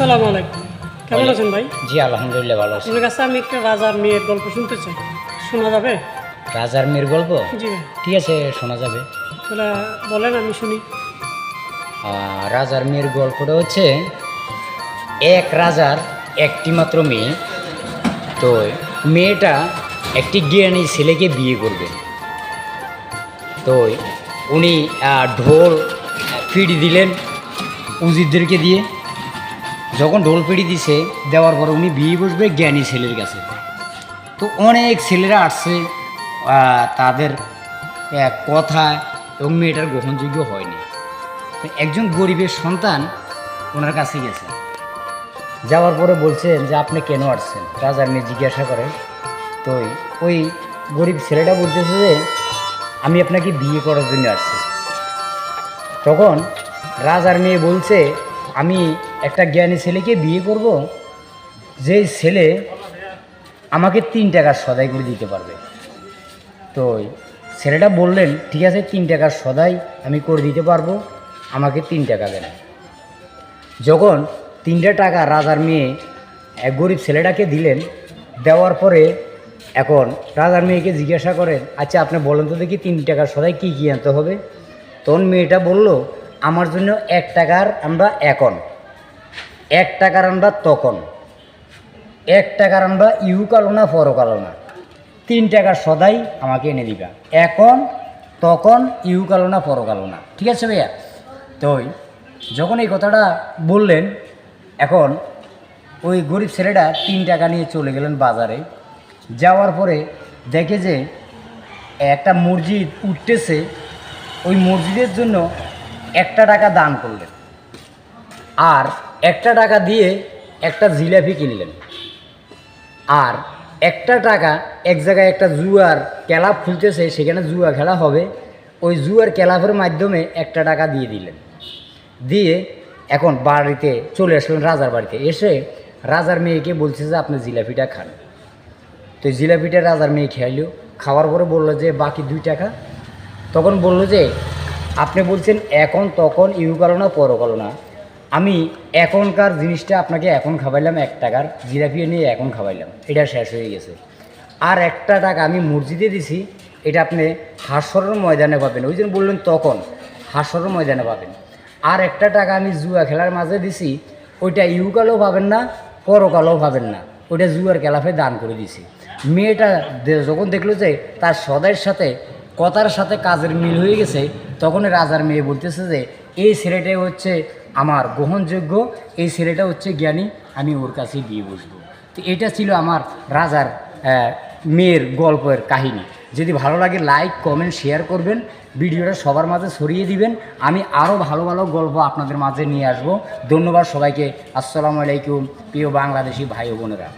আসসালামু আলাইকুম। কেমন আছেন ভাই? জি আলহামদুলিল্লাহ ভালো আছি। আপনার কাছে আমি একটা রাজার মেয়ের গল্প শুনতে চাই, শোনা যাবে? রাজার মেয়ের গল্প? জি ভাই। ঠিক আছে, শোনা যাবে। তাহলে বলেন, আমি শুনি। রাজার মেয়ের গল্পটা হচ্ছে, এক রাজার একটি মাত্র মেয়ে। তো মেয়েটা একটি জ্ঞানী ছেলেকে বিয়ে করবে। তো উনি ঢোল পিড়ি দিলেন উজিরদেরকে দিয়ে। যখন ঢোল পিড়ি দিছে দেওয়ার পরে উনি বিয়ে বসবে জ্ঞানী ছেলের কাছে। তো অনেক ছেলেরা আসছে, তাদের কথা এবং মেয়েটার গ্রহণযোগ্য হয়নি। তো একজন গরিবের সন্তান ওনার কাছে গেছে, যাওয়ার পরে বলছেন যে আপনি কেন আসছেন? রাজার মেয়ে জিজ্ঞাসা করে। তো ওই গরিব ছেলেটা বলতেছে যে আমি আপনাকে বিয়ে করার জন্য আসছি। তখন রাজার মেয়ে বলছে আমি একটা জ্ঞানী ছেলেকে বিয়ে করব, যেই ছেলে আমাকে 3 টাকার সদাই করে দিতে পারবে। তো ছেলেটা বললেন ঠিক আছে, 3 টাকার সদাই আমি করে দিতে পারবো, আমাকে 3 টাকা দেন। যখন 3টা টাকা রাজার মেয়ে এক গরিব ছেলেটাকে দিলেন, দেওয়ার পরে এখন রাজার মেয়েকে জিজ্ঞাসা করেন আচ্ছা আপনি বলেন তো দেখি 3 টাকার সদাই কী কী আনতে হবে? তখন মেয়েটা বলল আমার জন্য 1 টাকার আমরা এখন, 1 টাকার আমরা তখন, 1 টাকার আমরা ইউকালো না পরকালো না, 3 টাকার সদাই আমাকে এনে দিবা, এখন তখন ইউকালো না পরকালো না। ঠিক আছে ভাইয়া? তো যখন এই কথাটা বললেন, এখন ওই গরিব ছেলেটা 3 টাকা নিয়ে চলে গেলেন বাজারে। যাওয়ার পরে দেখে যে একটা মসজিদ উঠতেছে, ওই মসজিদের জন্য 1 টাকা দান করলেন, আর 1 টাকা দিয়ে একটা জিলাপি কিনলেন, আর 1 টাকা এক জায়গায় একটা জুয়ার ক্লাব খুলতেছে, সেখানে জুয়া খেলা হবে, ওই জুয়ার ক্লাবের মাধ্যমে 1 টাকা দিয়ে দিলেন। দিয়ে এখন বাড়িতে চলে আসলেন, রাজার বাড়িতে এসে রাজার মেয়েকে বলছে যে আপনি জিলাপিটা খান। তো জিলাপিটা রাজার মেয়ে খাইলো, খাওয়ার পরে বললো যে বাকি 2 টাকা। তখন বললো যে আপনি বলছেন এখন তখন ইউকালো না পরকালো না, আমি এখনকার জিনিসটা আপনাকে এখন খাওয়াইলাম, 1 টাকার জিলাপি নিয়ে এখন খাওয়াইলাম, এটা শেষ হয়ে গেছে। আর 1 টাকা আমি মসজিদে দিছি, এটা আপনি হাসরের ময়দানে পাবেন। ওই জন্য বললেন তখন হাসরের ময়দানে পাবেন। আর 1 টাকা আমি জুয়া খেলার মাঝে দিছি, ওইটা ইউকালও পাবেন না, পরকালও পাবেন না, ওইটা জুয়ার ক্লাবে দান করে দিছি। মেয়েটা যখন দেখলো যে তার সদাইয়ের সাথে কথার সাথে কাজের মিল হয়ে গেছে, তখন রাজার মেয়ে বলতেছে যে এই ছেলেটাই হচ্ছে আমার গ্রহণযোগ্য, এই ছেলেটা হচ্ছে জ্ঞানী, আমি ওর কাছেই বিয়ে বসবো। তো এটা ছিল আমার রাজার মেয়ের গল্পের কাহিনী। যদি ভালো লাগে লাইক কমেন্ট শেয়ার করবেন, ভিডিওটা সবার মাঝে ছড়িয়ে দিবেন। আমি আরও ভালো ভালো গল্প আপনাদের মাঝে নিয়ে আসব। ধন্যবাদ সবাইকে। আসসালামু আলাইকুম প্রিয় বাংলাদেশি ভাই ও বোনেরা।